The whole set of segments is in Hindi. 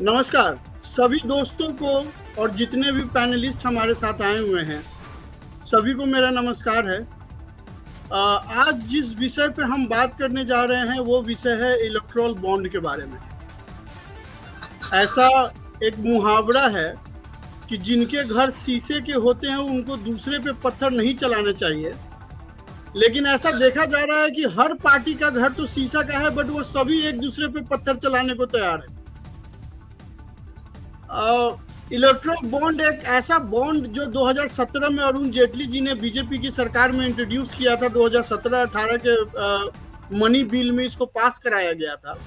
नमस्कार सभी दोस्तों को और जितने भी पैनलिस्ट हमारे साथ आए हुए हैं, सभी को मेरा नमस्कार है। आज जिस विषय पे हम बात करने जा रहे हैं वो विषय है इलेक्टोरल बॉन्ड के बारे में। ऐसा एक मुहावरा है कि जिनके घर शीशे के होते हैं उनको दूसरे पे पत्थर नहीं चलाने चाहिए, लेकिन ऐसा देखा जा रहा है कि हर पार्टी का घर तो शीशा का है, बट वो सभी एक दूसरे पे पत्थर चलाने को तैयार है। इलेक्ट्रल बॉन्ड एक ऐसा बॉन्ड जो 2017 में अरुण जेटली जी ने बीजेपी की सरकार में इंट्रोड्यूस किया था। 2017-18 के मनी बिल में इसको पास कराया गया था,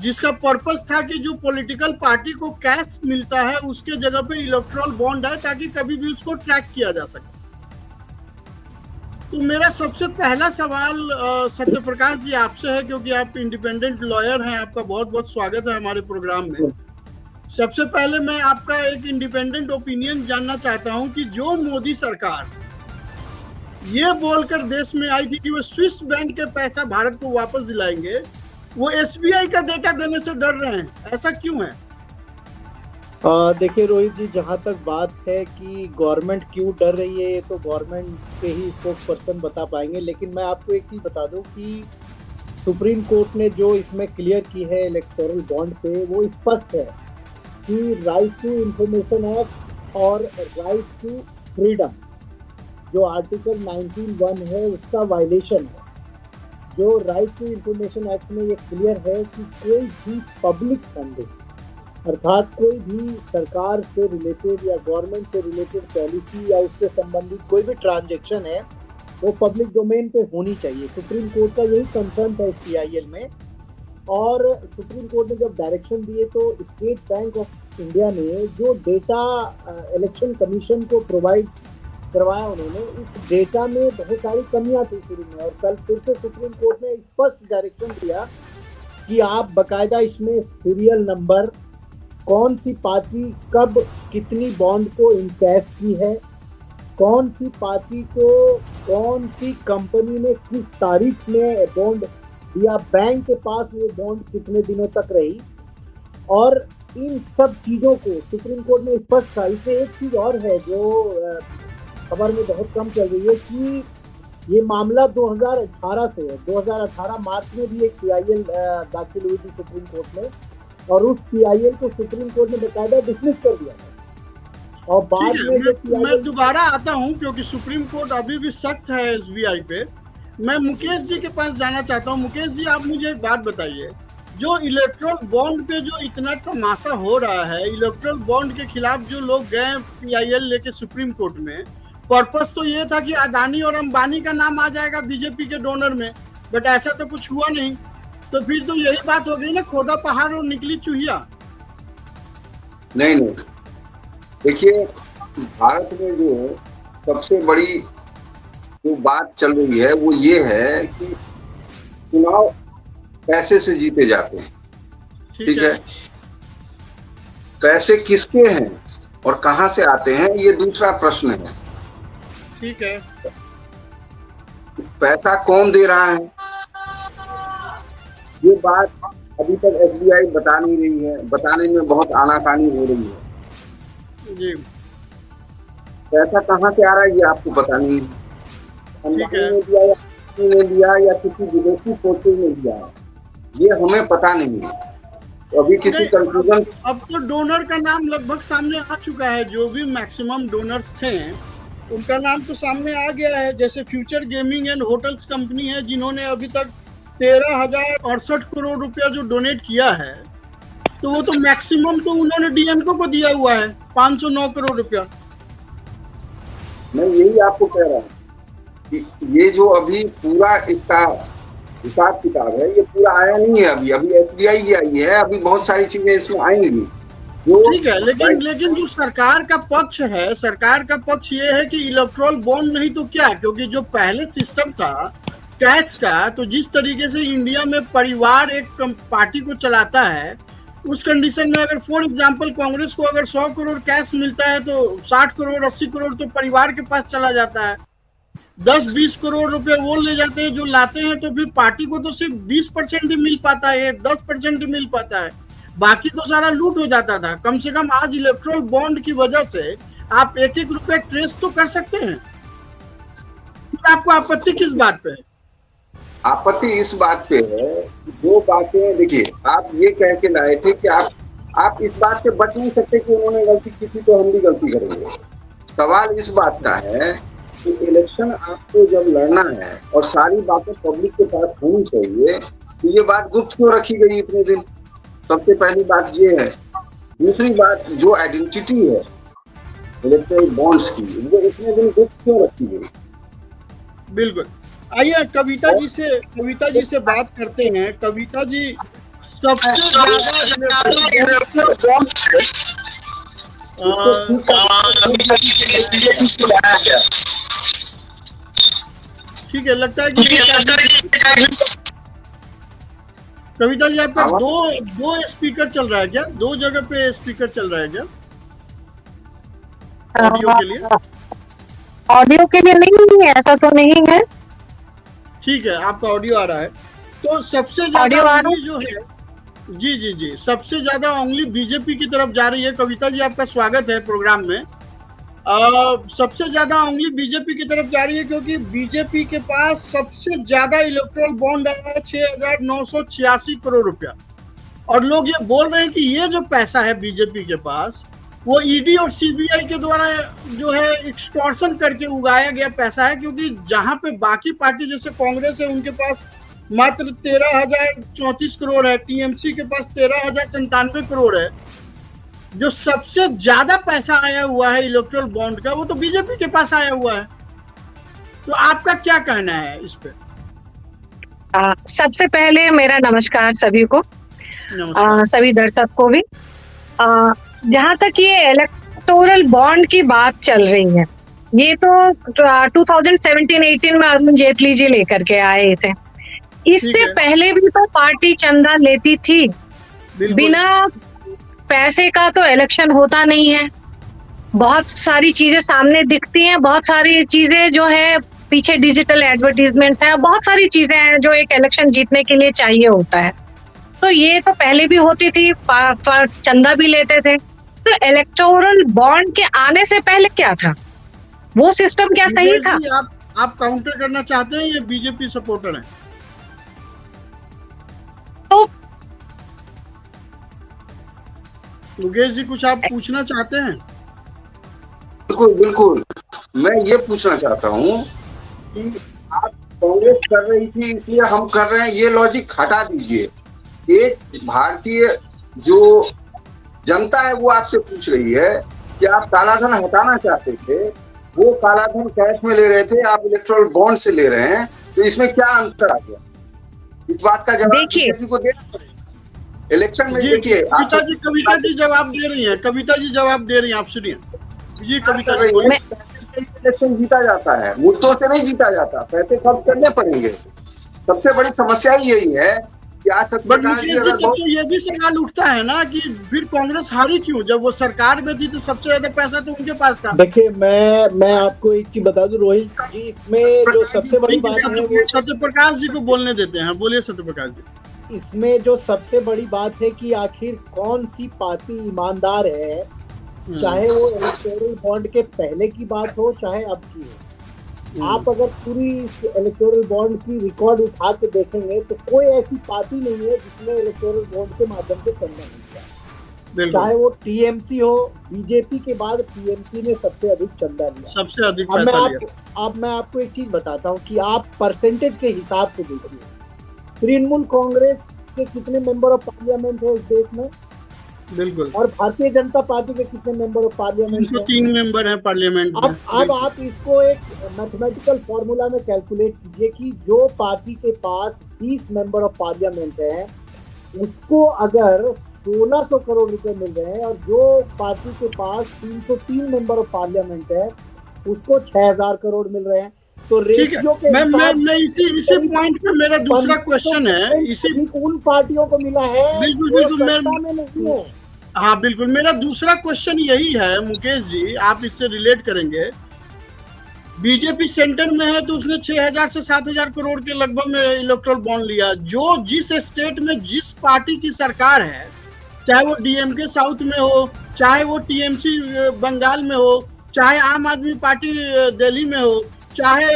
जिसका पर्पस था कि जो पॉलिटिकल पार्टी को कैश मिलता है उसके जगह पे इलेक्ट्रल बॉन्ड है, ताकि कभी भी उसको ट्रैक किया जा सके। तो मेरा सबसे पहला सवाल सत्यप्रकाश जी आपसे है, क्योंकि आप इंडिपेंडेंट लॉयर हैं। आपका बहुत बहुत स्वागत है हमारे प्रोग्राम में। सबसे पहले मैं आपका एक इंडिपेंडेंट ओपिनियन जानना चाहता हूं कि जो मोदी सरकार ये बोलकर देश में आई थी कि वो स्विस बैंक के पैसा भारत को वापस दिलाएंगे, वो एसबीआई का डेटा देने से डर रहे हैं, ऐसा क्यों है? देखिए रोहित जी, जहाँ तक बात है कि गवर्नमेंट क्यों डर रही है, ये तो गवर्नमेंट के ही स्पोक्स पर्सन बता पाएंगे। लेकिन मैं आपको एक चीज़ बता दूं कि सुप्रीम कोर्ट ने जो इसमें क्लियर की है इलेक्टोरल बॉन्ड पे, वो स्पष्ट है कि राइट टू इंफॉर्मेशन एक्ट और राइट टू फ्रीडम जो आर्टिकल 19(1) है उसका वायलेशन है। जो राइट टू इंफॉर्मेशन एक्ट में ये क्लियर है कि कोई भी पब्लिक फंडिंग, अर्थात कोई भी सरकार से रिलेटेड या गवर्नमेंट से रिलेटेड पॉलिसी या उससे संबंधित कोई भी ट्रांजैक्शन है, वो पब्लिक डोमेन पे होनी चाहिए। सुप्रीम कोर्ट का यही कंसर्न था PIL में। और सुप्रीम कोर्ट ने जब डायरेक्शन दिए तो स्टेट बैंक ऑफ इंडिया ने जो डेटा इलेक्शन कमीशन को प्रोवाइड करवाया, उन्होंने उस डेटा में बहुत सारी कमियां थी शुरू में। और कल फिर से सुप्रीम कोर्ट ने स्पष्ट डायरेक्शन दिया कि आप बकायदा इसमें सीरियल नंबर, कौन सी पार्टी कब कितनी बॉन्ड को इनकैश की है, कौन सी पार्टी को कौन सी कंपनी ने किस तारीख में बॉन्ड या बैंक के पास वो बॉन्ड कितने दिनों तक रही, और इन सब चीज़ों को सुप्रीम कोर्ट ने स्पष्ट था। इसमें एक चीज़ और है जो खबर में बहुत कम चल रही है कि ये मामला 2018 से है। 2018 मार्च में भी एक PIL दाखिल हुई थी सुप्रीम कोर्ट में, और उस PIL को सुप्रीम कोर्ट ने बाकायदा डिसमिस कर दिया था। और बाद में जो मैं दोबारा आता हूं, क्योंकि सुप्रीम कोर्ट अभी भी सख्त है SBI पे। मैं मुकेश जी के पास जाना चाहता हूं। मुकेश जी, आप मुझे एक बात बताइए, जो इलेक्ट्रल बॉन्ड पे जो इतना तमाशा हो रहा है, इलेक्ट्रल बॉन्ड के खिलाफ जो लोग गए PIL लेके सुप्रीम कोर्ट में, पर्पस तो ये था कि अदानी और अंबानी का नाम आ जाएगा बीजेपी के डोनर में, बट ऐसा तो कुछ हुआ नहीं। तो फिर तो यही बात हो गई ना, खोदा पहाड़ और निकली चूहिया। नहीं, देखिए, भारत में जो सबसे बड़ी जो बात चल रही है वो ये है कि चुनाव पैसे से जीते जाते हैं। ठीक है, पैसे किसके हैं और कहां से आते हैं, ये दूसरा प्रश्न है। ठीक है, पैसा कौन दे रहा है, ये बात अभी तक SBI बता नहीं रही है, बताने में बहुत आनाकानी हो रही है जी। पैसा कहां से आ रहा है ये आपको पता नहीं है। अंबानी ने दिया या किसी ने दिया या किसी विदेशी फोर्सेज ने दिया, ये हमें पता नहीं है। तो अभी किसी कंक्लूजन, अब तो डोनर का नाम लगभग सामने आ चुका है। जो भी मैक्सिमम डोनर्स थे उनका नाम तो सामने आ गया है। जैसे future gaming and hotels company है, जिन्होंने अभी तक 13,068 करोड़ रुपया जो डोनेट किया है, तो वो तो मैक्सिमम तो उन्होंने DMK को दिया हुआ है 509 करोड़ रुपया। मैं यही आपको कह रहा हूँ कि ये जो अभी पूरा इसका हिसाब किताब है, ये पूरा आया नहीं है। अभी SBI ही आई है, अभी बहुत सारी चीजें इसमें आएंगी। ठीक है, लेकिन जो सरकार का पक्ष है, सरकार का पक्ष ये है कि इलेक्ट्रल बॉन्ड नहीं तो क्या, क्योंकि जो पहले सिस्टम था कैश का, तो जिस तरीके से इंडिया में परिवार एक पार्टी को चलाता है, उस कंडीशन में अगर फॉर एग्जांपल कांग्रेस को अगर 100 करोड़ कैश मिलता है तो 60 करोड़ 80 करोड़ तो परिवार के पास चला जाता है। 10-20 करोड़ रुपए वो ले जाते हैं जो लाते हैं, तो फिर पार्टी को तो सिर्फ 20% ही मिल पाता है, 10% ही मिल पाता है। बाकी तो सारा लूट हो जाता था। कम से कम आज इलेक्ट्रल बॉन्ड की वजह से आप एक एक रुपए ट्रेस तो कर सकते हैं। फिर आपको आपत्ति किस बात पे है? आपत्ति इस बात पे है, जो बातें देखिए, आप ये कह के लाए थे कि आप इस बात से बच नहीं सकते कि उन्होंने गलती की थी तो हम भी गलती करेंगे। सवाल इस बात का है कि इलेक्शन आपको जब लड़ना है और सारी बातें पब्लिक के पास होनी चाहिए, तो ये बात गुप्त क्यों रखी गई इतने दिन? सबसे पहली बात ये है। दूसरी बात, जो आइडेंटिटी है इलेक्ट्रल बॉन्ड्स की, वो इतने दिन गुप्त क्यों रखी गई? बिल्कुल। आइए कविता जी से बात करते हैं। कविता जी, सबसे ठीक है, लगता है कि कविता जी आपका दो स्पीकर चल रहा है क्या? दो जगह पे स्पीकर चल रहा है क्या ऑडियो के लिए? ऑडियो के लिए नहीं है, ऐसा तो नहीं है। ठीक है, आपका ऑडियो आ रहा है। तो सबसे ज्यादा उंगली जो है, जी, सबसे ज्यादा उंगली बीजेपी की तरफ जा रही है। कविता जी, आपका स्वागत है प्रोग्राम में। सबसे ज्यादा उंगली बीजेपी की तरफ जा रही है क्योंकि बीजेपी के पास सबसे ज्यादा इलेक्ट्रल बॉन्ड है, 6,986 करोड़ रुपया। और लोग ये बोल रहे हैं कि ये जो पैसा है बीजेपी के पास, वो ईडी और सीबीआई के द्वारा जो है एक्सटॉर्शन करके उगाया गया पैसा है। क्योंकि जहां पे बाकी पार्टी जैसे कांग्रेस है, उनके पास मात्र 13,034 करोड़ है, टीएमसी के पास 13,097 करोड़ है। जो सबसे ज्यादा पैसा आया हुआ है इलेक्ट्रल बॉन्ड का, वो तो बीजेपी के पास आया हुआ है। तो आपका क्या कहना है इस पे? सबसे पहले मेरा नमस्कार सभी को, सभी दर्शक को भी। जहां तक ये इलेक्टोरल बॉन्ड की बात चल रही है, ये तो 2017-18 में अरुण जेटली जी लेकर के आए इसे। इससे पहले भी तो पार्टी चंदा लेती थी। बिना पैसे का तो इलेक्शन होता नहीं है। बहुत सारी चीजें सामने दिखती हैं, बहुत सारी चीजें जो है पीछे डिजिटल एडवर्टीजमेंट्स हैं, बहुत सारी चीजें हैं जो एक इलेक्शन जीतने के लिए चाहिए होता है। तो ये तो पहले भी होती थी, चंदा भी लेते थे। तो इलेक्टोरल बॉन्ड के आने से पहले क्या था, वो सिस्टम क्या सही था? आप काउंटर करना चाहते हैं, ये बीजेपी सपोर्टर है? तो मुकेश जी, कुछ आप पूछना चाहते हैं? बिल्कुल, मैं ये पूछना चाहता हूँ कि आप कांग्रेस कर रही थी इसलिए हम कर रहे हैं, ये लॉजिक हटा दीजिए। एक भारतीय जो जनता है वो आपसे पूछ रही है कि आप कालाधन हटाना चाहते थे, वो कालाधन कैश में ले रहे थे, आप इलेक्ट्रल बॉन्ड से ले रहे हैं, तो इसमें क्या अंतर आ गया? इस बात का जवाब बीजेपी को देना पड़ेगा इलेक्शन में। देखिए, कविता जी जवाब दे रही है, कविता जी जवाब दे रही है, आप सुनिए। ये कविता जी बोलिए। इलेक्शन जीता जाता है, मुद्दों से नहीं जीता जाता, पैसे खर्च करने पड़ेंगे। सबसे बड़ी समस्या यही है कि आज तो ये भी सवाल उठता है ना कि फिर कांग्रेस हारी क्यों? जब वो सरकार में थी तो सबसे ज्यादा पैसा तो उनके पास था। देखिए, मैं आपको एक चीज बता दूं रोहित जी, इसमें जो सबसे बड़ी बात है, सत्यप्रकाश जी को बोलने देते हैं। बोलिए सत्यप्रकाश जी। इसमें जो सबसे बड़ी बात है कि आखिर कौन सी पार्टी ईमानदार है, चाहे वो इलेक्टोरल बॉन्ड के पहले की बात हो चाहे अब की हो। आप अगर पूरी इलेक्टोरल बॉन्ड की रिकॉर्ड उठा के देखेंगे तो कोई ऐसी पार्टी नहीं है जिसने इलेक्टोरल बॉन्ड के माध्यम से चंदा नहीं किया। चाहे वो टीएमसी हो, बीजेपी के बाद टीएमसी ने सबसे अधिक चंदा लिया, सबसे अधिक पैसा लिया। अब मैं आपको एक चीज बताता हूँ कि आप परसेंटेज के हिसाब से देखिए, तृणमूल कांग्रेस के कितने मेंबर ऑफ पार्लियामेंट है इस देश में, बिल्कुल, और भारतीय जनता पार्टी के कितने मेंबर ऑफ पार्लियामेंट है? 3 मेंबर है पार्लियामेंट में। अब आप इसको एक मैथमेटिकल फॉर्मूला में कैलकुलेट कीजिए कि जो पार्टी के पास 20 मेंबर ऑफ पार्लियामेंट है, उसको अगर 1600 करोड़ रुपए मिल रहे हैं, और जो पार्टी के पास 303 मेंबर ऑफ पार्लियामेंट है उसको 6000 करोड़ मिल रहे हैं। तो रेशियो के मैं इसी पॉइंट पे मेरा दूसरा क्वेश्चन है, इसी उन पार्टियों को मिला है। बिल्कुल, हाँ बिल्कुल, मेरा दूसरा क्वेश्चन यही है मुकेश जी, आप इससे रिलेट करेंगे। बीजेपी सेंटर में है तो उसने 6000 से 7000 करोड़ के लगभग में इलेक्ट्रल बॉन्ड लिया। जो जिस स्टेट में जिस पार्टी की सरकार है, चाहे वो डीएमके साउथ में हो, चाहे वो टीएमसी बंगाल में हो, चाहे आम आदमी पार्टी दिल्ली में हो, चाहे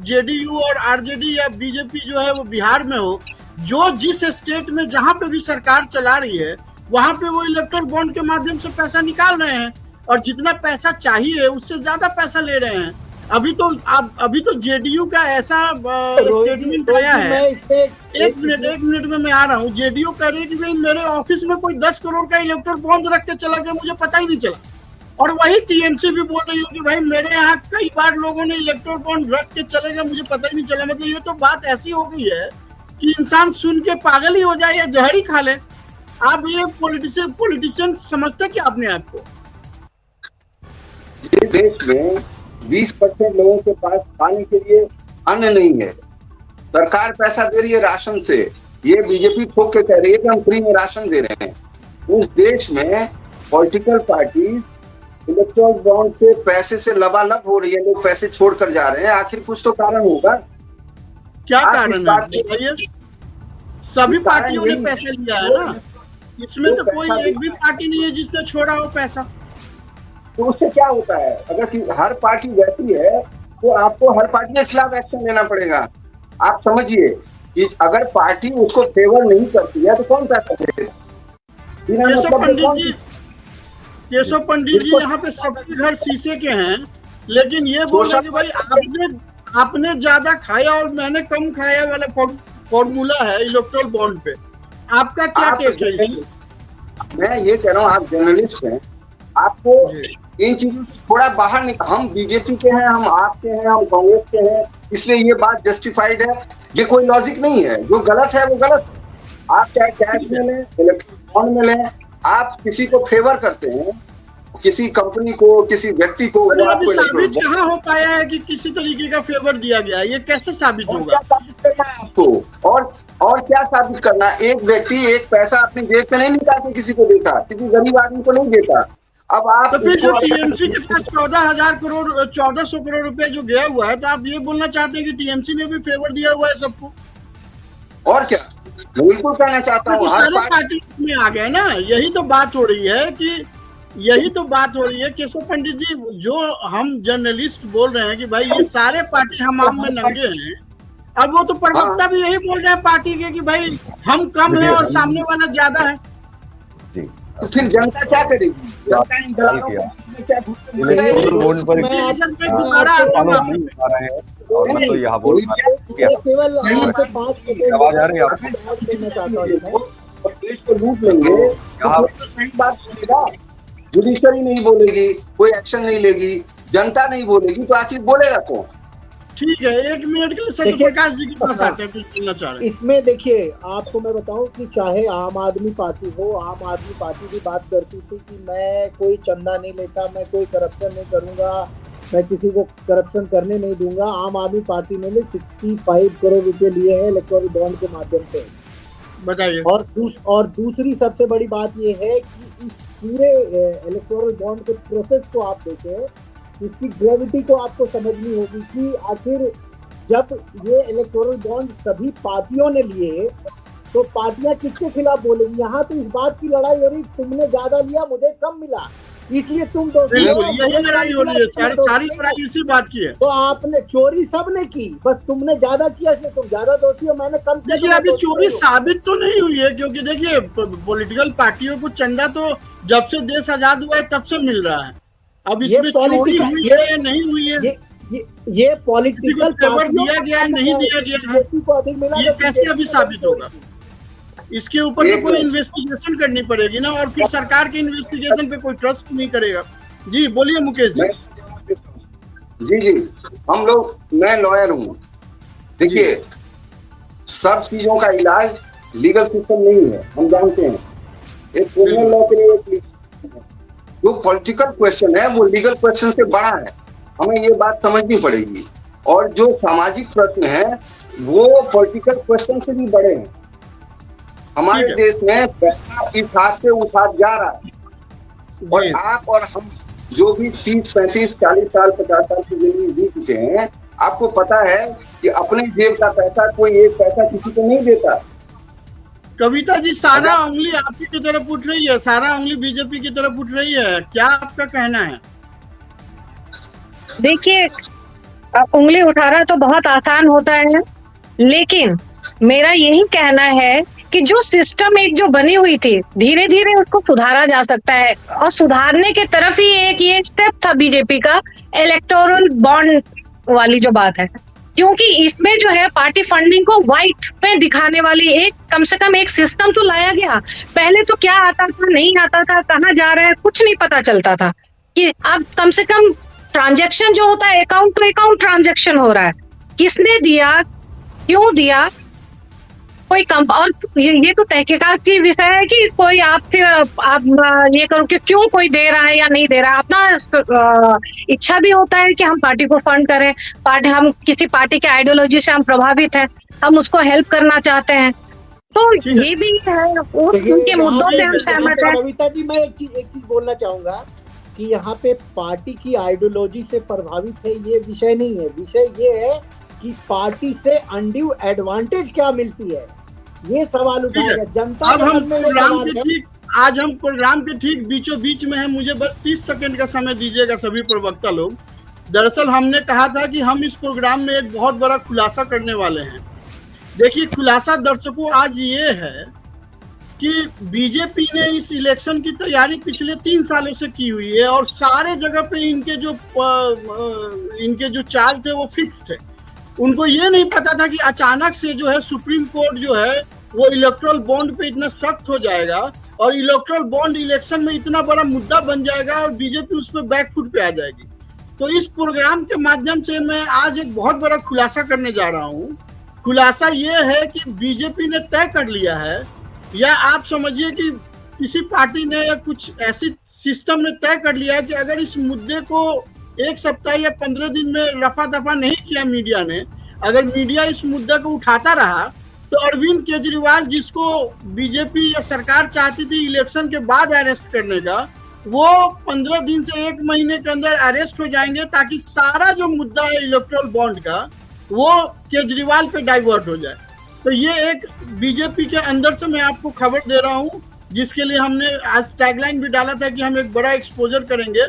जेडीयू और आरजेडी या बीजेपी जो है वो बिहार में हो, जो जिस स्टेट में जहां पे भी सरकार चला रही है वहां पे वो इलेक्टोरल बॉन्ड के माध्यम से पैसा निकाल रहे हैं और जितना पैसा चाहिए उससे ज्यादा पैसा ले रहे हैं। अभी तो जेडीयू का ऐसा स्टेटमेंट आया है, एक मिनट में मैं आ रहा हूँ। जेडीयू कह रही है कि भाई मेरे ऑफिस में कोई 10 करोड़ का इलेक्टोरल बॉन्ड रख के चला गया, मुझे पता ही नहीं चला। और वही टीएमसी भी बोल रही है कि भाई मेरे यहाँ कई बार लोगों ने इलेक्टोरल बॉन्ड रख के चले गए, मुझे पता ही नहीं चला। मतलब ये तो बात ऐसी हो गई है कि इंसान सुन के पागल ही हो जाए या जहर ही खा ले। आप ये पॉलिटिशियन समझते क्या अपने आप को? देश में 20% लोगों के पास खाने के लिए अन्न नहीं है, सरकार पैसा दे रही है राशन से। ये बीजेपी ठोक के कह रही है कि हम फ्री में राशन दे रहे हैं। उस देश में पॉलिटिकल पार्टी इलेक्टोरल बॉन्ड से पैसे से लबालब हो रही है, लोग पैसे छोड़कर जा रहे हैं। आखिर कुछ तो कारण होगा। क्या कारण है? सभी पार्टियों ने पैसे लिया है ना, इसमें तो कोई एक भी पार्टी नहीं है जिसने छोड़ा हो पैसा। तो उससे क्या होता है? अगर कि हर पार्टी वैसी है तो आपको हर पार्टी के खिलाफ एक्शन लेना पड़ेगा। आप समझिए कि अगर पार्टी उसको फेवर नहीं करती है तो कौन पैसा देगा? केशव पंडित जी यहाँ पे सबके घर शीशे के हैं, लेकिन ये बोल रहे कि भाई आपने ज्यादा खाया और मैंने कम खाया वाला फॉर्मूला है इलेक्टोरल बॉन्ड पे। आपका क्या टेक है इसमें? मैं ये कह रहा हूँ, आप जर्नलिस्ट हैं, आपको इन चीजों से थोड़ा बाहर निकल। हम बीजेपी के हैं, हम आपके हैं, हम कांग्रेस के हैं, इसलिए ये बात जस्टिफाइड है। ये कोई लॉजिक नहीं है। जो गलत है वो गलत है। आप चाहे कैश में लें, इलेक्ट्रॉनिक बॉन्ड में लें, आप किसी को फेवर करते हैं, किसी कंपनी को, किसी व्यक्ति को। अभी साबित कहाँ हो पाया है कि किसी तरीके का फेवर दिया गया? ये कैसे साबित होगा? आपको और क्या साबित करना? एक व्यक्ति एक पैसा अपनी जेब से नहीं निकाल के किसी को देता, किसी गरीब आदमी को नहीं देता। अब आप तो फिर जो टीएमसी के पास 1400 करोड़ रुपए जो गया हुआ है, तो आप ये बोलना चाहते हैं कि टीएमसी ने भी फेवर दिया हुआ है सबको? और क्या, मैं बिल्कुल कहना चाहता हूँ। सारे पार्टी में आ गए ना, यही तो बात हो रही है कि केशव पंडित जी, जो हम जर्नलिस्ट बोल रहे हैं कि भाई ये सारे पार्टी हम में नंगे हैं, अब वो तो प्रवक्ता भी यही बोल रहे हैं पार्टी के कि भाई हम कम है और सामने वाला ज्यादा है। जी, तो फिर जनता क्या करेगी? जुडिशरी नहीं बोलेगी, कोई एक्शन नहीं लेगी, जनता नहीं बोलेगी, तो आखिर बोलेगा कौन? ठीक है, 1 मिनट के लिए सत्य प्रकाश जी के पास आते हैं, कुछ बोलना चाह रहे हैं। इसमें देखिए, आपको मैं बताऊं कि चाहे आम आदमी पार्टी हो, आम आदमी पार्टी भी बात करती थी कि मैं कोई चंदा नहीं लेता, मैं कोई करप्शन नहीं करूंगा, मैं किसी को करप्शन करने नहीं दूंगा। आम आदमी पार्टी ने 65 करोड़ रुपए लिए हैं इलेक्टोरल बॉन्ड के माध्यम से। बताइए। और दूसरी सबसे बड़ी बात यह है कि इस पूरे इलेक्टोरल बॉन्ड के प्रोसेस को आप देखें, इसकी ग्रेविटी को आपको समझनी होगी कि आखिर जब ये इलेक्टोरल बॉन्ड सभी पार्टियों ने लिए तो पार्टियां किसके खिलाफ बोलेंगी? यहाँ तो इस बात की लड़ाई हो रही, तुमने ज्यादा लिया, मुझे कम मिला, इसलिए तुम दोषी हो। यही लड़ाई हो रही है, सारी लड़ाई इसी बात की है। तो आपने चोरी सबने की, बस तुमने ज्यादा किया इसलिए तुम ज्यादा दोषी हो, मैंने कम किया। देखिए, अभी चोरी साबित तो नहीं हुई है, क्योंकि देखिए पॉलिटिकल पार्टियों को चंदा तो जब से देश आजाद हुआ है तब से मिल रहा है। अब इसमें चोरी हुई है या नहीं हुई है, ये पॉलिटिकल फेवर दिया गया है नहीं दिया गया है, ये कैसे अभी साबित होगा? इसके ऊपर तो कोई इन्वेस्टिगेशन करनी पड़ेगी ना, और फिर सरकार के इन्वेस्टिगेशन पे कोई ट्रस्ट नहीं करेगा। जी बोलिए मुकेश जी। जी, मैं लॉयर हूँ। देखिए, सब चीजों का इलाज लीगल सिस्टम नहीं है, हम जानते हैं। एक क्रिमिनल लॉ के लिए जो पॉलिटिकल क्वेश्चन है वो लीगल क्वेश्चन से बड़ा है, हमें ये बात समझनी पड़ेगी। और जो सामाजिक प्रश्न है वो पॉलिटिकल क्वेश्चन से भी बड़े हैं। हमारे देश में पैसा इस हाथ से उस हाथ जा रहा है, और आप और हम जो भी 30, 35, 40 साल, 50 साल की जिंदगी जी चुके हैं, आपको पता है कि अपने जेब का पैसा कोई एक पैसा किसी को नहीं देता। कविता जी, सारा उंगली आपकी की तरफ उठ रही है, सारा उंगली बीजेपी की तरफ उठ रही है, क्या आपका कहना है? देखिए, उंगली उठाना तो बहुत आसान होता है, लेकिन मेरा यही कहना है कि जो सिस्टम एक जो बनी हुई थी, धीरे धीरे उसको सुधारा जा सकता है, और सुधारने के तरफ ही एक ये स्टेप था बीजेपी का, इलेक्टोरल बॉन्ड वाली जो बात है। क्योंकि इसमें जो है पार्टी फंडिंग को व्हाइट में दिखाने वाली एक कम से कम एक सिस्टम तो लाया गया। पहले तो क्या आता था, नहीं आता था, कहाँ जा रहा है, कुछ नहीं पता चलता था। कि अब कम से कम ट्रांजैक्शन जो होता है, अकाउंट टू अकाउंट ट्रांजैक्शन हो रहा है, किसने दिया, क्यों दिया, कोई कम, और ये तो तहकीकात की विषय है कि कोई आप ये करो कि क्यों कोई दे रहा है या नहीं दे रहा है। अपना इच्छा भी होता है कि हम पार्टी को फंड करें, हम किसी पार्टी के आइडियोलॉजी से हम प्रभावित हैं, हम उसको हेल्प करना चाहते हैं, तो ये भी है, उनके मुद्दों पे हम सहमत हैं। कविता जी, मैं एक चीज बोलना चाहूंगा कि यहाँ पे पार्टी की आइडियोलॉजी से प्रभावित है, ये विषय नहीं है। विषय ये है कि पार्टी से अनड्यू एडवांटेज क्या मिलती है, ये सवाल उठाया गया। जनता अब हम प्रोग्राम के ठीक बीचों बीच में है, मुझे बस 30 सेकंड का समय दीजिएगा सभी प्रवक्ता लोग। दरअसल हमने कहा था कि हम इस प्रोग्राम में एक बहुत बड़ा खुलासा करने वाले हैं। देखिए, खुलासा दर्शकों आज ये है कि बीजेपी ने इस इलेक्शन की तैयारी पिछले 3 सालों से की हुई है, और सारे जगह पे इनके जो चाल थे वो फिक्स थे। उनको ये नहीं पता था कि अचानक से जो है सुप्रीम कोर्ट जो है वो इलेक्टोरल बॉन्ड पे इतना सख्त हो जाएगा, और इलेक्टोरल बॉन्ड इलेक्शन में इतना बड़ा मुद्दा बन जाएगा, और बीजेपी उस पर बैकफुट पे आ जाएगी। तो इस प्रोग्राम के माध्यम से मैं आज एक बहुत बड़ा खुलासा करने जा रहा हूँ। खुलासा ये है कि बीजेपी ने तय कर लिया है, या आप समझिए कि किसी पार्टी ने या कुछ ऐसी सिस्टम ने तय कर लिया है कि अगर इस मुद्दे को 1 सप्ताह या 15 दिन में रफा दफा नहीं किया मीडिया ने, अगर मीडिया इस मुद्दे को उठाता रहा, तो अरविंद केजरीवाल, जिसको बीजेपी या सरकार चाहती थी इलेक्शन के बाद अरेस्ट करने का, वो 15 दिन से 1 महीने के अंदर अरेस्ट हो जाएंगे, ताकि सारा जो मुद्दा है इलेक्टोरल बॉन्ड का वो केजरीवाल पे डाइवर्ट हो जाए। तो ये एक बीजेपी के अंदर से मैं आपको खबर दे रहा हूँ, जिसके लिए हमने आज टैगलाइन भी डाला था कि हम एक बड़ा एक्सपोजर करेंगे,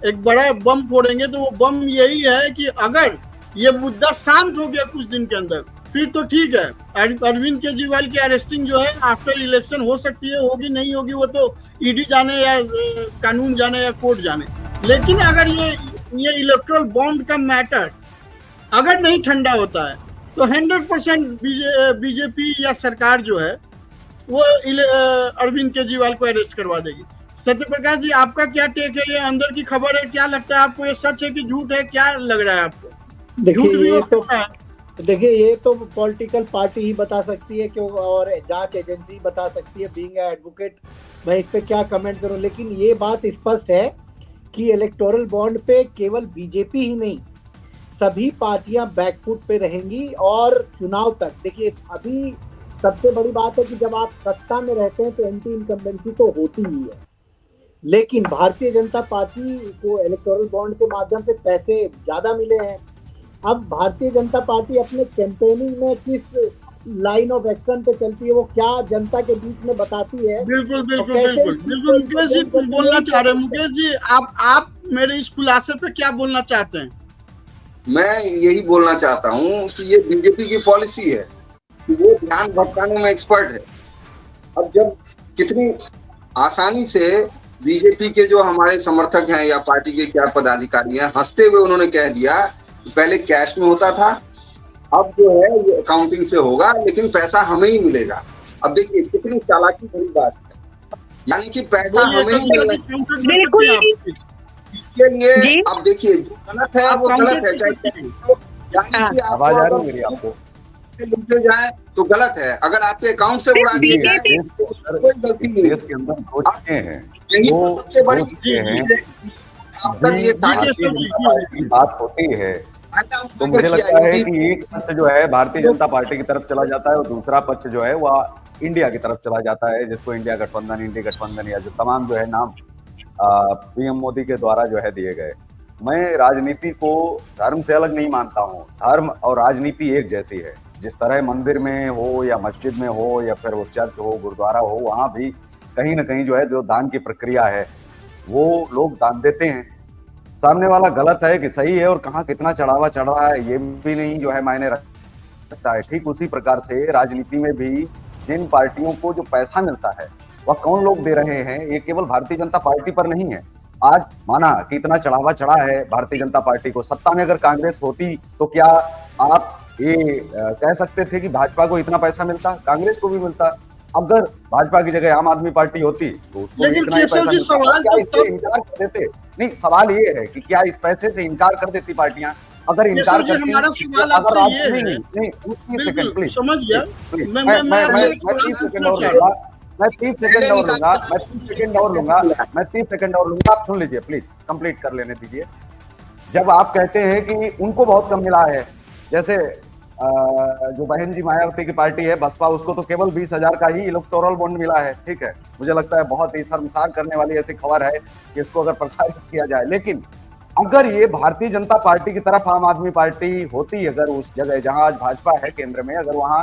एक बड़ा बम फोड़ेंगे। तो वो बम यही है कि अगर ये मुद्दा शांत हो गया कुछ दिन के अंदर, फिर तो ठीक है, अरविंद केजरीवाल की अरेस्टिंग जो है आफ्टर इलेक्शन हो सकती है, होगी नहीं होगी वो तो ईडी जाने या कानून जाने या कोर्ट जाने। लेकिन अगर ये इलेक्टोरल बॉन्ड का मैटर अगर नहीं ठंडा होता है, तो 100% बीजेपी या सरकार जो है वो अरविंद केजरीवाल को अरेस्ट करवा देगी। सत्यप्रकाश जी, आपका क्या टेक है? ये अंदर की खबर है, क्या लगता है आपको? ये सच है कि झूठ है, क्या लग रहा है आपको? देखिए, ये तो पॉलिटिकल पार्टी ही बता सकती है क्यों, और जांच एजेंसी बता सकती है। बीइंग एडवोकेट मैं इस पे क्या कमेंट करूं, लेकिन ये बात स्पष्ट है कि इलेक्टोरल बॉन्ड पे केवल बीजेपी ही नहीं, सभी पार्टियां बैकफुट पे रहेंगी और चुनाव तक। देखिए, अभी सबसे बड़ी बात है कि जब आप सत्ता में रहते हैं तो एंटी इनकम्बेंसी तो होती ही है, लेकिन भारतीय जनता पार्टी को इलेक्टोरल बॉन्ड के माध्यम से पैसे ज्यादा मिले हैं। अब भारतीय जनता पार्टी अपने कैंपेनिंग में किस लाइन ऑफ एक्शन पे चलती है, वो क्या जनता के बीच में बताती है। बिल्कुल बिल्कुल बिल्कुल बिल्कुल। मुकेश जी कुछ बोलना चाह रहे हैं? मुकेश जी, आप मेरे इस खुलासे पे क्या बोलना चाहते हैं? मैं यही बोलना चाहता हूँ कि ये बीजेपी की पॉलिसी है कि वो ध्यान भटकाने में एक्सपर्ट है। अब जब कितनी आसानी से बीजेपी के जो हमारे समर्थक हैं या पार्टी के क्या पदाधिकारी हैं, हंसते हुए उन्होंने कह दिया कि पहले कैश में होता था, अब जो है ये अकाउंटिंग से होगा, लेकिन पैसा हमें ही मिलेगा। अब देखिए कितनी चालाकी भरी बात है, यानी कि पैसा हमें ही मिलेगा। इसके लिए अब देखिए, जो गलत है वो गलत है, चाहे आवाज आ रही है मेरी आपको? लूटे जाए तो गलत है, अगर आपके अकाउंट से उड़ा दिए जाए तो कोई गलती नहीं। देश के अंदर दो चीजें हैं, यही सबसे बड़ी चीज है। अब तक ये सारी बात होती है, तो मुझे लगता है कि एक पक्ष जो है भारतीय जनता पार्टी की तरफ चला जाता है और दूसरा पक्ष जो है वह इंडिया की तरफ चला जाता है, जिसको इंडिया गठबंधन, इंडिया गठबंधन या जो तमाम जो है नाम पीएम मोदी के द्वारा जो है दिए गए। मैं राजनीति को धर्म से अलग नहीं मानता हूँ, धर्म और राजनीति एक जैसी है। जिस तरह मंदिर में हो या मस्जिद में हो या फिर वो चर्च हो, गुरुद्वारा हो, वहां भी कहीं ना कहीं जो है जो दान की प्रक्रिया है वो लोग दान देते हैं। सामने वाला गलत है कि सही है और कहाँ कितना चढ़ावा चढ़ रहा है ये भी नहीं जो है मायने रखता है। ठीक उसी प्रकार से राजनीति में भी जिन पार्टियों को जो पैसा मिलता है वह कौन लोग दे रहे हैं, ये केवल भारतीय जनता पार्टी पर नहीं है। आज माना कि इतना चढ़ावा चढ़ा है भारतीय जनता पार्टी को, सत्ता में अगर कांग्रेस होती तो क्या आप ये कह सकते थे कि भाजपा को इतना पैसा मिलता? कांग्रेस को भी मिलता। अगर भाजपा की जगह आम आदमी पार्टी होती तो उसको भी इतना ही पैसा मिलता। सवाल क्या इससे इनकार कर देते? नहीं, सवाल ये है कि क्या इस पैसे से इनकार कर देती पार्टियां? अगर इनकार करती, हमारा सवाल आपसे ये है, नहीं 30 सेकंड प्लीज, समझ गया, मैं 30 सेकंड और लूंगा, आप सुन लीजिए प्लीज, कंप्लीट कर लेने दीजिए। जब आप कहते हैं कि उनको बहुत कम मिला है, जैसे जो बहन जी मायावती की पार्टी है बसपा, उसको तो केवल 20,000 का ही इलेक्टोरल बॉन्ड मिला है, ठीक है। मुझे लगता है बहुत ही शर्मसार करने वाली ऐसी खबर है कि इसको अगर प्रसारित किया जाए। लेकिन अगर ये भारतीय जनता पार्टी की तरफ आम आदमी पार्टी होती, अगर उस जगह जहां आज भाजपा है केंद्र में, अगर वहां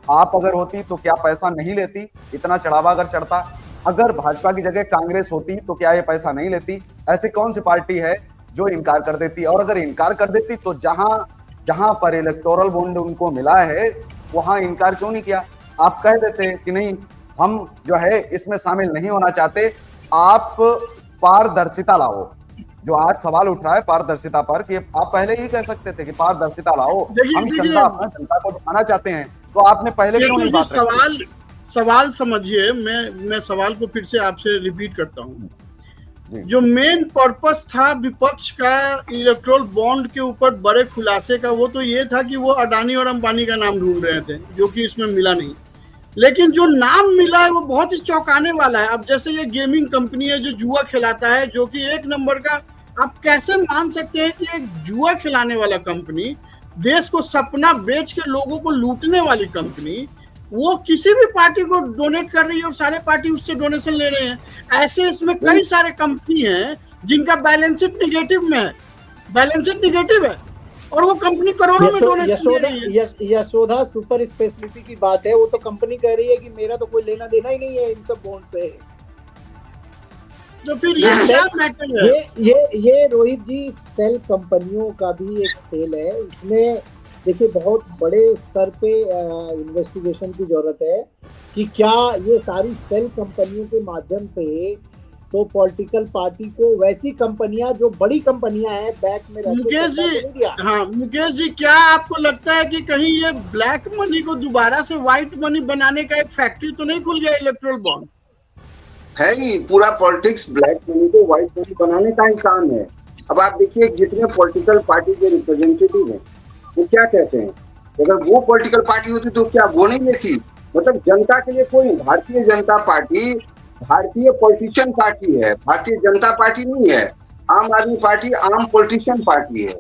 आप अगर होती तो क्या पैसा नहीं लेती? इतना चढ़ावा अगर चढ़ता? अगर भाजपा की जगह कांग्रेस होती तो क्या ये पैसा नहीं लेती? ऐसी कौन सी पार्टी है जो इनकार कर देती? और अगर इनकार कर देती तो जहां जहां पर इलेक्टोरल बॉन्ड उनको मिला है वहां इनकार क्यों नहीं किया? आप कह देते कि नहीं, हम जो है इसमें शामिल नहीं होना चाहते। आप पारदर्शिता लाओ, जो आज सवाल उठ रहा है पारदर्शिता पर, कि आप पहले ही कह सकते थे कि पारदर्शिता लाओ, हम जनता को दिखाना चाहते हैं, तो आपने पहले क्यों नहीं बात रखी? सवाल समझिए, मैं सवाल को फिर से आपसे रिपीट करता हूँ। जो मेन पर्पस था विपक्ष का इलेक्ट्रोल बॉन्ड के ऊपर बड़े खुलासे का, वो तो ये था कि वो अडानी और अंबानी का नाम ढूंढ रहे थे, जो कि इसमें मिला नहीं। लेकिन जो नाम मिला है वो बहुत ही चौंकाने वाला है। अब जैसे ये गेमिंग कंपनी है जो जुआ खिलाता है, जो कि एक नंबर का, आप कैसे मान सकते हैं कि एक जुआ खिलाने वाला कंपनी, देश को सपना बेच के लोगों को लूटने वाली कंपनी, वो किसी भी पार्टी को डोनेट कर रही है और सारे पार्टी उससे डोनेशन ले रहे हैं। ऐसे इसमें कई सारे कंपनी हैं जिनका बैलेंस शीट निगेटिव में है, बैलेंस शीट निगेटिव है, और वो कंपनी करोड़ों में डोनेशन ले रही है। यशोदा सुपर स्पेशलिटी की बात है, वो तो कंपनी कह रही है कि मेरा तो कोई लेना देना ही नहीं है इन सब बॉन्ड से। तो फिर ये क्या मैटर है? ये रोहित जी, सेल कंपनियों का भी एक खेल है। इसमें देखिए बहुत बड़े स्तर पे इन्वेस्टिगेशन की जरूरत है कि क्या ये सारी सेल कंपनियों के माध्यम से तो पॉलिटिकल पार्टी को वैसी कंपनियां जो बड़ी कंपनियां हैं बैक में मुकेश जी, क्या आपको लगता है कि कहीं ये ब्लैक मनी को दोबारा से व्हाइट मनी बनाने का एक फैक्ट्री तो नहीं खुल गया इलेक्ट्रोल बॉन्ड? है ही, पूरा पॉलिटिक्स ब्लैक मनी को व्हाइट मनी बनाने का ही काम है। अब आप देखिए जितने पॉलिटिकल पार्टी के रिप्रेजेंटेटिव हैं वो क्या कहते हैं, अगर वो पॉलिटिकल पार्टी होती तो क्या वो नहीं लेती? मतलब जनता के लिए कोई, भारतीय जनता पार्टी भारतीय पॉलिटिशियन पार्टी है, भारतीय जनता पार्टी नहीं है। आम आदमी पार्टी आम पॉलिटिशियन पार्टी है,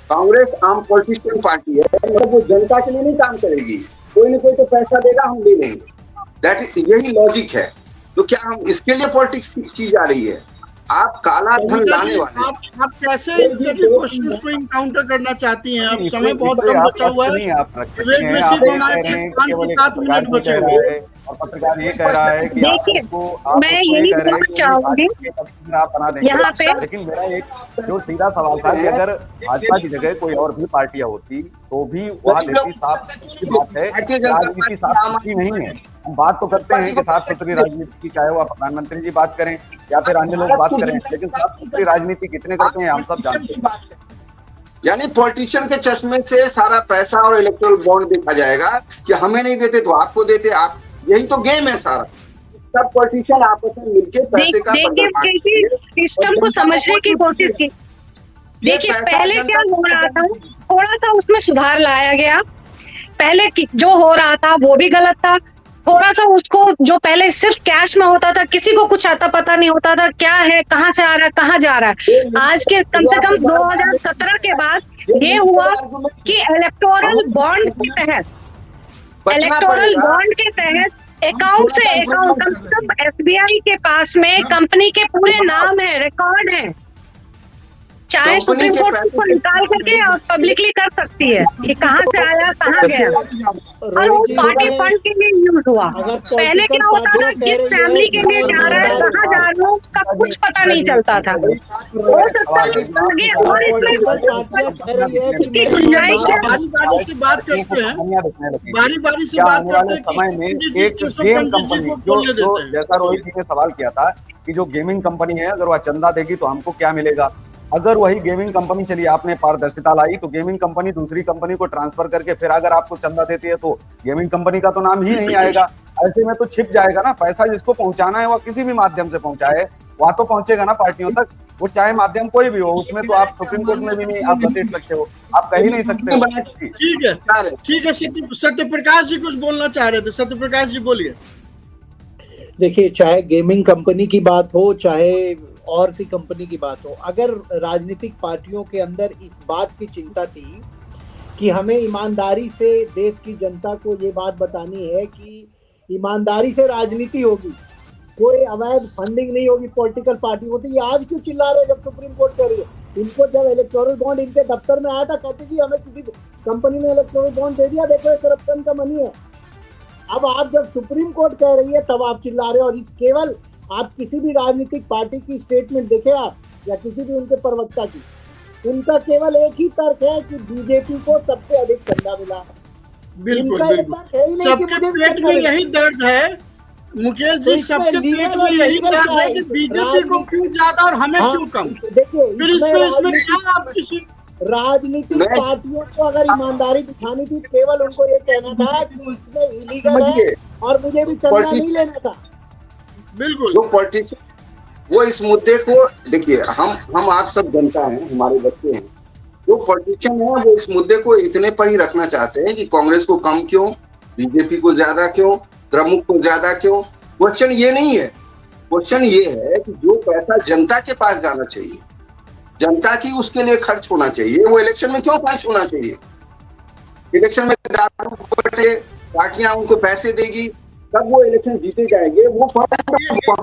कांग्रेस आम पॉलिटिशियन पार्टी है। मतलब वो जनता के लिए नहीं काम करेगी, कोई ना कोई तो पैसा देगा, हम ले लेंगे। यही लॉजिक है। तो क्या हम इसके लिए पॉलिटिक्स की जा रही है? आप काला धन लाने वाले, आप कैसे इन सभी क्वेश्चंस को इनकाउंटर करना चाहती हैं? अब समय बहुत कम बचा हुआ है, 5 से 7 मिनट बचे हुए हैं। और पत्रकार ये कह रहा है कि मैं यही बोलना चाहूंगी आप बना देंगे यहाँ पे। लेकिन मेरा एक जो सीधा सवाल था कि अगर भाजपा की जगह कोई और भी पार्टियां होती तो भी वहां लेती, साफ बात है, राजनीति साफ सुथरी नहीं है। हम बात तो करते हैं कि साफ सुथरी राजनीति की, चाहे वो प्रधानमंत्री जी बात करें या फिर अन्य लोग बात करें, लेकिन साफ सुथरी राजनीति कितने करते हैं हम सब जानते हैं। यानी पॉलिटिशियन के चश्मे से सारा पैसा और इलेक्टोरल बॉन्ड देखा जाएगा कि हमें नहीं देते तो आपको देते, आप, यही तो गेम है सारा। सब पॉलिटिशियन आपस में मिलकर पैसे का सिस्टम को समझने की कोशिश की। देखिए पहले क्या हो रहा था, थोड़ा सा उसमें सुधार लाया गया। पहले जो हो रहा था वो भी गलत था, थोड़ा सा उसको, जो पहले सिर्फ कैश में होता था, किसी को कुछ आता पता नहीं होता था क्या है, कहाँ से आ रहा है, कहाँ जा रहा है। आज के कम से कम 2017 के बाद ये हुआ कि इलेक्टोरल बॉन्ड के तहत अकाउंट से अकाउंट, कम से कम SBI के पास में कंपनी के पूरे नाम है, रिकॉर्ड है, चाहे सुप्रीम कोर्ट उसको निकाल करके पब्लिकली कर सकती है कि कहाँ से आया कहाँ गया, और वो पार्टी फंड के लिए यूज हुआ। पहले क्या होता था, किस फैमिली के लिए जा रहा है, कहाँ जा रहा है, उसका कुछ पता नहीं चलता था। हो सकता है आगे और इसमें गुंजाइश है। बारी बारी से बात करते हैं, बारी बारी से बात करते हैं समय में एक गेम कंपनी जो जैसा रोहित जी ने सवाल किया था कि जो गेमिंग कंपनी है अगर वह चंदा देगी तो हमको क्या मिलेगा, अगर वही गेमिंग कंपनी चलिए आपने पारदर्शिता लाई तो गेमिंग कंपनी दूसरी कंपनी को ट्रांसफर करके फिर अगर आपको चंदा देती है तो गेमिंग कंपनी का तो नाम ही नहीं आएगा। ऐसे में तो छिप जाएगा ना, पैसा जिसको पहुंचाना है वह किसी भी माध्यम से पहुंचाए, वह तो पहुंचेगा ना पार्टियों तक, वो चाहे माध्यम कोई भी हो। उसमें तो आप सुप्रीम कोर्ट में भी नहीं आप घसीट सकते हो, आप कह ही नहीं सकते हो। ठीक है सत्य प्रकाश जी कुछ बोलना चाह रहे थे, सत्य प्रकाश जी बोलिए। देखिए, चाहे गेमिंग कंपनी की बात हो चाहे और सी कंपनी की बात हो, अगर राजनीतिक पार्टियों के अंदर इस बात की चिंता थी कि हमें ईमानदारी से देश की जनता को ये बात बतानी है कि ईमानदारी से राजनीति होगी, कोई अवैध फंडिंग नहीं होगी पॉलिटिकल पार्टी को, तो ये आज क्यों चिल्ला रहे जब सुप्रीम कोर्ट कह रही है? इनको जब इलेक्टोरल बॉन्ड इनके दफ्तर में आया था, कहते कि हमें किसी कंपनी ने इलेक्टोरल बॉन्ड दे दिया, देखो ये करप्शन का मनी है। अब आप जब सुप्रीम कोर्ट कह रही है तब आप चिल्ला रहे हो। और इस केवल आप किसी भी राजनीतिक पार्टी की स्टेटमेंट देखें आप, या किसी भी उनके प्रवक्ता की, उनका केवल एक ही तर्क है कि बीजेपी को सबसे अधिक चंदा मिला। बिल्कुल सबके पेट में यही दर्द है मुकेश जी, सबके पेट में यही दर्द है कि बीजेपी को क्यों ज्यादा और हमें क्यों कम। देखिए, फिर इसमें क्या आप किसी राजनीतिक पार्टियों को अगर ईमानदारी दिखानी थी, केवल उनको ये कहना था कि इसमें इलीगल है और मुझे भी चंदा नहीं लेना था। बिल्कुल, जो पॉलिटिशियन वो इस मुद्दे को देखिए, हम आप सब जनता हैं, हमारे बच्चे हैं, जो पॉलिटिशियन है वो इस मुद्दे को इतने पर ही रखना चाहते हैं कि कांग्रेस को कम क्यों, बीजेपी को ज्यादा क्यों, द्रमुक को ज्यादा क्यों। क्वेश्चन ये नहीं है, क्वेश्चन ये है कि जो पैसा जनता के पास जाना चाहिए, जनता की उसके लिए खर्च होना चाहिए, वो इलेक्शन में क्यों खर्च होना चाहिए? इलेक्शन में दारू बटे पार्टियां उनको पैसे देगी तब वो इलेक्शन जीते जाएंगे, वो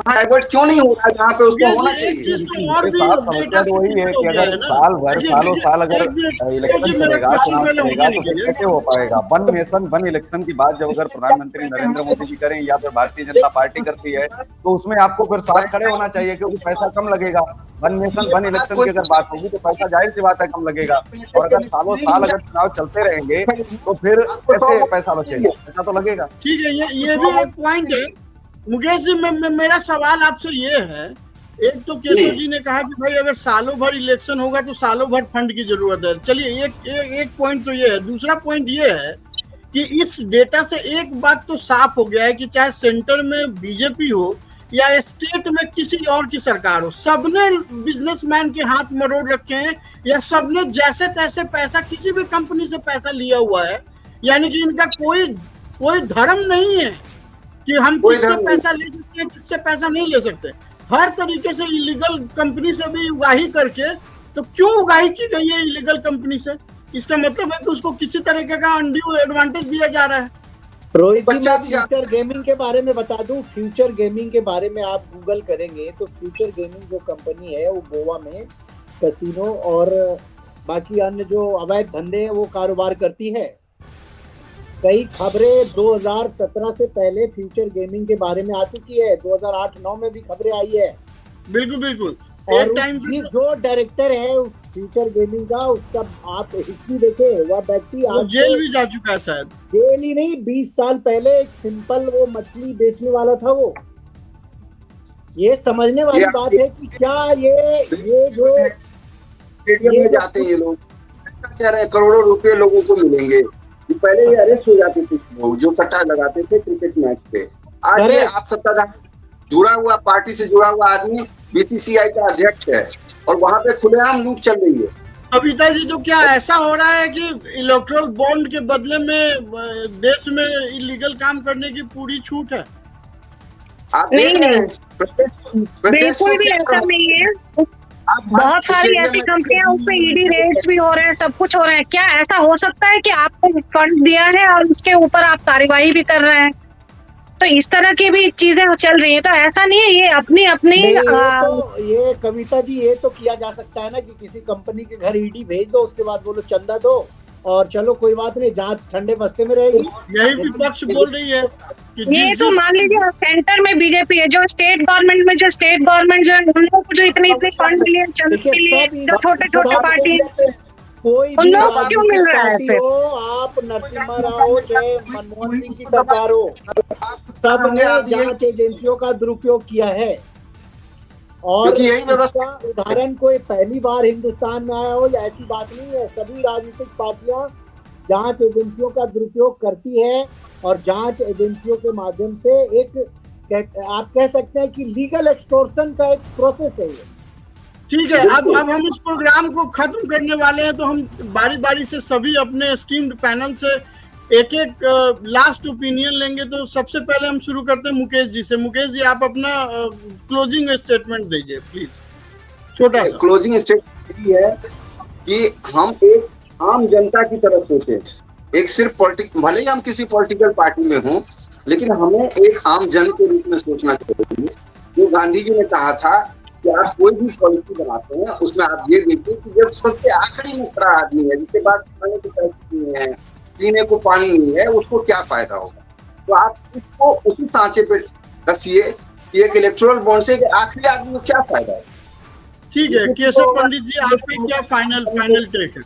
डाइवर्ट क्यों नहीं हो रहा है जहाँ पे उसको होना चाहिए? समस्या तो वही है कि अगर सालों साल अगर इलेक्शन चलेगा, चुनाव चलेगा तो फिर कैसे हो पाएगा? वन नेशन वन इलेक्शन की बात जब अगर प्रधानमंत्री नरेंद्र मोदी जी करें या फिर भारतीय जनता पार्टी करती है तो उसमें आपको फिर साथ खड़े होना चाहिए, क्योंकि पैसा कम लगेगा। वन नेशन वन इलेक्शन की अगर बात होगी तो पैसा जाहिर सी बात है कम लगेगा, और अगर सालों साल अगर चुनाव चलते रहेंगे तो फिर कैसे पैसा बचेगा? पैसा तो लगेगा। ठीक है, ये भी एक पॉइंट है मुकेश जी। मेरा सवाल आपसे ये है, एक तो केशव जी ने कहा कि भाई अगर सालों भर इलेक्शन होगा तो सालों भर फंड की जरूरत है। चलिए एक पॉइंट तो ये है। दूसरा पॉइंट ये है कि इस डेटा से एक बात तो साफ हो गया है कि चाहे सेंटर में बीजेपी हो या स्टेट में किसी और की सरकार हो, सबने बिजनेसमैन के हाथ मरोड़ रखे हैं, या सबने जैसे तैसे पैसा किसी भी कंपनी से पैसा लिया हुआ है। यानी कि इनका कोई धर्म नहीं है कि हम किससे पैसा ले सकते हैं, किससे पैसा नहीं ले सकते। हर तरीके से इलीगल कंपनी से भी उगाही करके, तो क्यों उगाही की गई है इलीगल कंपनी से? इसका मतलब है कि उसको किसी तरीके का अनड्यू एडवांटेज दिया जा रहा है। रोहित जी, फ्यूचर गेमिंग के बारे में बता दूं। फ्यूचर गेमिंग के बारे में आप गूगल करेंगे तो फ्यूचर गेमिंग जो कंपनी है वो गोवा में कैसीनो और बाकी अन्य जो अवैध धंधे हैं वो कारोबार करती है। कई खबरें 2017 से पहले फ्यूचर गेमिंग के बारे में आ चुकी है, 2008-9 में भी खबरें आई है। बिल्कुल। और जो डायरेक्टर है उस फ्यूचर गेमिंग का, उसका आप हिस्ट्री देखे, वह व्यक्ति आज जेल भी जा चुका है शायद। जेल ही नहीं, 20 साल पहले एक सिंपल वो मछली बेचने वाला था वो। ये समझने वाली बात है कि क्या ये जो में जाते हैं ये लोग ऐसा कह रहे हैं करोड़ों रुपए लोगों को मिलेंगे। पहले ये अरेस्ट हो जाते थे लोग जो सट्टा लगाते थे क्रिकेट मैच पे। आज ये आप सत्ताधारी जुड़ा हुआ पार्टी से जुड़ा हुआ आदमी बीसीसीआई का अध्यक्ष है और वहां पे खुलेआम लूट चल रही है। कविता जी, तो क्या ऐसा हो रहा है कि इलेक्टोरल बॉन्ड के बदले में देश में इलीगल काम करने की पूरी छूट है? आप देख रहे हैं बिल्कुल भी ऐसा नहीं है। बहुत सारी ऐसी कंपनियां, उस पे ईडी रेड्स भी हो रहे हैं, सब कुछ हो रहे हैं। क्या ऐसा हो सकता है कि आपको फंड दिया है और उसके ऊपर आप कार्यवाही भी कर रहे हैं? तो इस तरह की भी चीजें चल रही है। तो ऐसा नहीं है, ये अपनी अपनी ये कविता जी, ये तो किया जा सकता है ना कि किसी कंपनी के घर ईडी भेज दो, उसके बाद बोलो चंदा दो और चलो कोई बात नहीं, जांच ठंडे बस्ते में रहेगी। यही विपक्ष बोल रही है कि ये तो मान लीजिए सेंटर में बीजेपी है, जो स्टेट गवर्नमेंट में जो स्टेट गवर्नमेंट जो है उन लोगों को जो इतने फंड मिले चंद के लिए, जो छोटे छोटे पार्टी कोई उन भी लोगों को क्यों मिल रहा है पार्टी फिर? हो, आप नरसिम्हा राव हो चाहे मनमोहन सिंह की सरकार हो, सबने जांच एजेंसियों का दुरुपयोग किया है। और यही व्यवस्था उदाहरण कोई पहली बार हिंदुस्तान में आया हो या ऐसी बात नहीं है, सभी राजनीतिक पार्टियां जांच एजेंसियों का दुरुपयोग करती है और जांच एजेंसियों के माध्यम से आप कह सकते हैं कि लीगल एक्सटॉर्शन का एक प्रोसेस है ये। ठीक है, अब हम इस प्रोग्राम को खत्म करने वाले हैं, तो हम बारी बारी से सभी अपने एस्टीम्ड पैनल से एक एक लास्ट ओपिनियन लेंगे। तो सबसे पहले हम शुरू करते हैं मुकेश जी से। मुकेश जी, आप अपना क्लोजिंग स्टेटमेंट दीजिए प्लीज, छोटा सा। क्लोजिंग स्टेटमेंट ये है कि हम एक आम जनता की तरफ सोचे, एक सिर्फ भले ही हम किसी पॉलिटिकल पार्टी में हों, लेकिन हमें एक आम जन के रूप में सोचना चाहिए। जो गांधी जी ने कहा था कि आप कोई भी पॉलिसी बनाते हैं उसमें आप ये देखिए कि जब सबसे आखिरी में खड़ा आदमी है, जिसके पास खाने को पैसे नहीं है, पीने को पानी नहीं है, उसको क्या फायदा होगा। तो आप इसको उसी सांचे पे कसिए कि एक इलेक्टोरल बॉन्ड से आखिरी आदमी को क्या फायदा है। ठीक है, केशव पंडित जी, आपकी क्या फाइनल टेक है?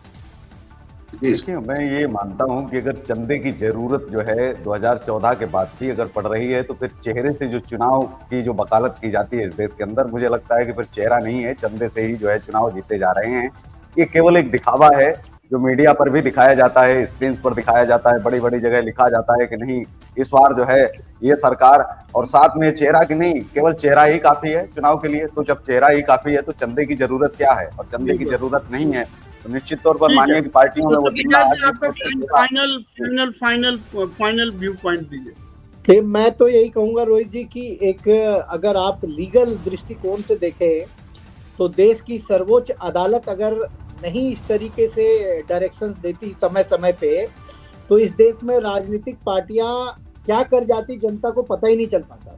देखिए, मैं ये मानता हूं कि अगर चंदे की जरूरत जो है 2014 के बाद भी अगर पड़ रही है, तो फिर चेहरे से जो चुनाव की जो वकालत की जाती है इस देश के अंदर, मुझे लगता है कि फिर चेहरा नहीं है, चंदे से ही जो है चुनाव जीते जा रहे हैं। ये केवल एक दिखावा है जो मीडिया पर भी दिखाया जाता है, स्क्रीन पर दिखाया जाता है, बड़ी बड़ी जगह लिखा जाता है कि नहीं इस बार जो है ये सरकार, और साथ में चेहरा कि नहीं केवल चेहरा ही काफी है चुनाव के लिए। तो जब चेहरा ही काफी है तो चंदे की जरूरत क्या है, और चंदे की जरूरत नहीं है तो निश्चित तौर पर मानिए कि पार्टियों में वो फाइनल व्यू पॉइंट दीजिए। कि मैं तो यही कहूंगा रोहित जी कि एक अगर आप लीगल दृष्टिकोण से देखें तो देश की सर्वोच्च अदालत अगर नहीं इस तरीके से डायरेक्शंस देती समय समय पे, तो इस देश में राजनीतिक पार्टियां क्या कर जाती जनता को पता ही नहीं चल पाता।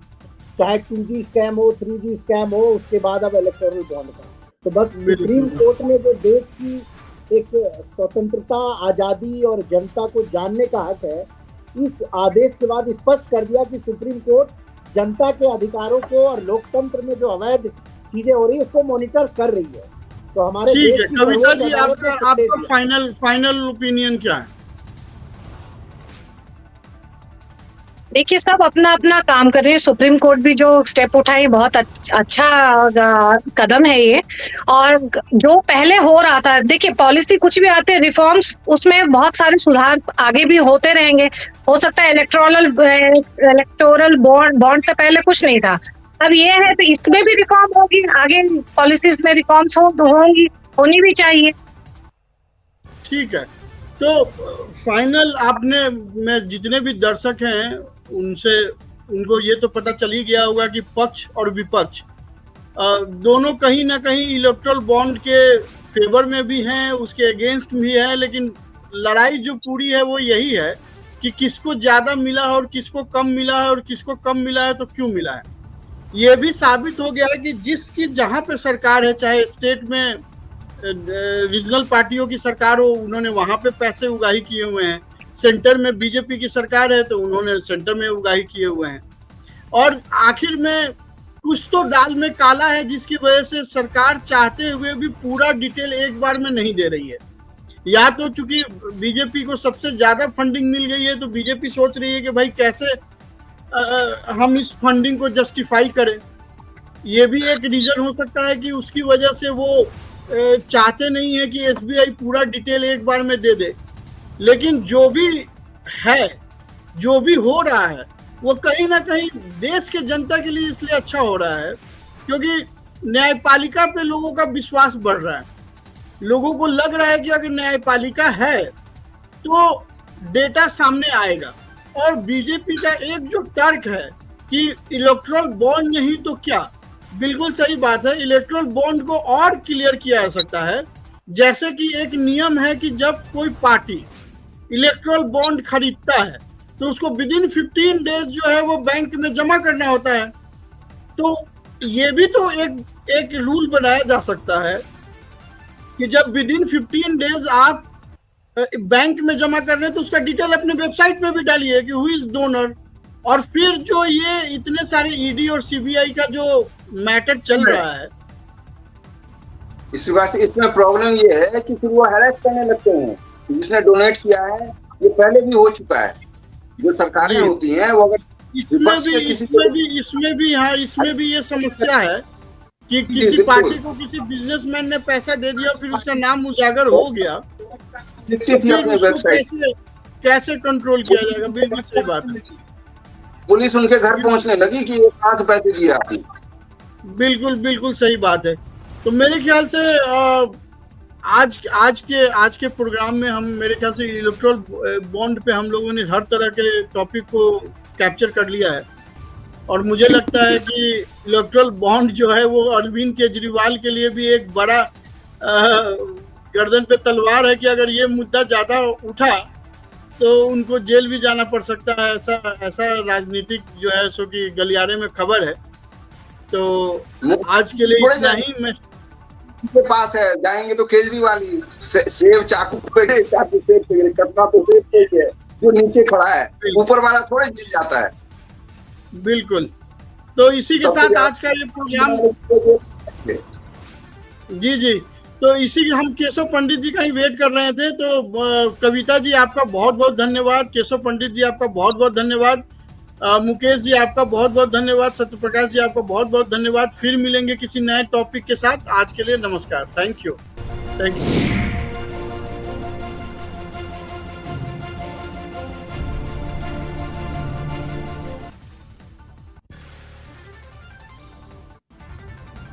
चाहे 2G स्कैम हो, 3G स्कैम हो, उसके बाद अब इलेक्टोरल बॉन्ड का। तो बस सुप्रीम कोर्ट ने जो देश की एक स्वतंत्रता, आजादी और जनता को जानने का हक है, इस आदेश के बाद स्पष्ट कर दिया कि सुप्रीम कोर्ट जनता के अधिकारों को और लोकतंत्र में जो अवैध चीजें हो रही है उसको मॉनिटर कर रही है। तो हमारे ठीक है, कविता जी, आपका फाइनल ओपिनियन क्या है? देखिए, सब अपना अपना काम कर रहे हैं। सुप्रीम कोर्ट भी जो स्टेप उठाई बहुत अच्छा कदम है ये। और जो पहले हो रहा था, देखिए पॉलिसी कुछ भी आते हैं रिफॉर्म्स, उसमें बहुत सारे सुधार आगे भी होते रहेंगे। हो सकता है इलेक्टोरल बॉन्ड से पहले कुछ नहीं था, अब ये है तो इसमें भी रिफॉर्म होगी, आगे पॉलिसीज में रिफॉर्म्स होंगी, होनी भी चाहिए। ठीक है, तो फाइनल आपने, मैं जितने भी दर्शक हैं उनको ये तो पता चल ही गया होगा कि पक्ष और विपक्ष दोनों कहीं ना कहीं इलेक्टोरल बॉन्ड के फेवर में भी हैं, उसके अगेंस्ट भी है। लेकिन लड़ाई जो पूरी है वो यही है कि किसको ज्यादा मिला है और किसको कम मिला है, और किसको कम मिला है तो क्यों मिला है। ये भी साबित हो गया है कि जिसकी जहाँ पे सरकार है, चाहे स्टेट में रीजनल पार्टियों की सरकार हो, उन्होंने वहां पे पैसे उगाही किए हुए हैं। सेंटर में बीजेपी की सरकार है तो उन्होंने सेंटर में उगाही किए हुए हैं। और आखिर में कुछ तो दाल में काला है, जिसकी वजह से सरकार चाहते हुए भी पूरा डिटेल एक बार में नहीं दे रही है। या तो चूंकि बीजेपी को सबसे ज्यादा फंडिंग मिल गई है, तो बीजेपी सोच रही है कि भाई कैसे हम इस फंडिंग को जस्टिफाई करें। ये भी एक रीजन हो सकता है कि उसकी वजह से वो चाहते नहीं है कि एसबीआई पूरा डिटेल एक बार में दे दे। लेकिन जो भी है, जो भी हो रहा है, वो कहीं ना कहीं देश के जनता के लिए इसलिए अच्छा हो रहा है क्योंकि न्यायपालिका पे लोगों का विश्वास बढ़ रहा है। लोगों को लग रहा है कि अगर न्यायपालिका है तो डेटा सामने आएगा। और बीजेपी का एक जो तर्क है कि इलेक्टोरल बॉन्ड नहीं तो क्या, बिल्कुल सही बात है। इलेक्टोरल बॉन्ड को और क्लियर किया जा सकता है, जैसे कि एक नियम है कि जब कोई पार्टी इलेक्टोरल बॉन्ड खरीदता है तो उसको विद इन 15 डेज जो है वो बैंक में जमा करना होता है। तो ये भी तो एक रूल बनाया जा सकता है कि जब विद इन 15 डेज आप बैंक में जमा कर रहे हैं तो उसका डिटेल अपने वेबसाइट पे भी डालिए कि हु इज डोनर। और फिर जो ये इतने सारे ईडी और सीबीआई का जो मैटर चल रहा है, इस बात इसमें प्रॉब्लम ये है कि फिर वो हैरेस करने लगते हैं। जिसने डोनेट किया है ये पहले भी हो चुका है। जो सरकारें होती हैं वो अगर इसमें भी ये समस्या है कि किसी पार्टी को किसी बिजनेसमैन ने पैसा दे दिया, फिर उसका नाम उजागर हो गया, तो फिर उसको कैसे कंट्रोल किया जाएगा। बिल्कुल सही बात है। पुलिस उनके घर पहुंचने लगी कि ये कहां से पैसे दिए आपने। बिल्कुल सही बात है। तो मेरे ख्याल से आज के प्रोग्राम में हम मेरे ख्याल से इलेक्टोरल बॉन्ड पे हम लोगों ने हर तरह के टॉपिक को कैप्चर कर लिया है। और मुझे लगता है कि इलेक्टोरल बॉन्ड जो है वो अरविंद केजरीवाल के लिए भी एक बड़ा गर्दन पे तलवार है कि अगर ये मुद्दा ज्यादा उठा तो उनको जेल भी जाना पड़ सकता है। ऐसा राजनीतिक जो है सो कि गलियारे में खबर है। तो आज के लिए इतना ही। मैं के पास है जाएंगे तो केजरीवाल ही सेब चाकू सेब कटना तो सेब है जो नीचे खड़ा है, ऊपर वाला थोड़े गिर जाता है। बिल्कुल। तो इसी के साथ आज का ये प्रोग्राम जी तो इसी हम केशव पंडित जी का ही वेट कर रहे थे। तो कविता जी आपका बहुत बहुत धन्यवाद, केशव पंडित जी आपका बहुत बहुत धन्यवाद, मुकेश जी आपका बहुत बहुत धन्यवाद, सत्यप्रकाश जी आपका बहुत बहुत धन्यवाद। फिर मिलेंगे किसी नए टॉपिक के साथ। आज के लिए नमस्कार। Thank you.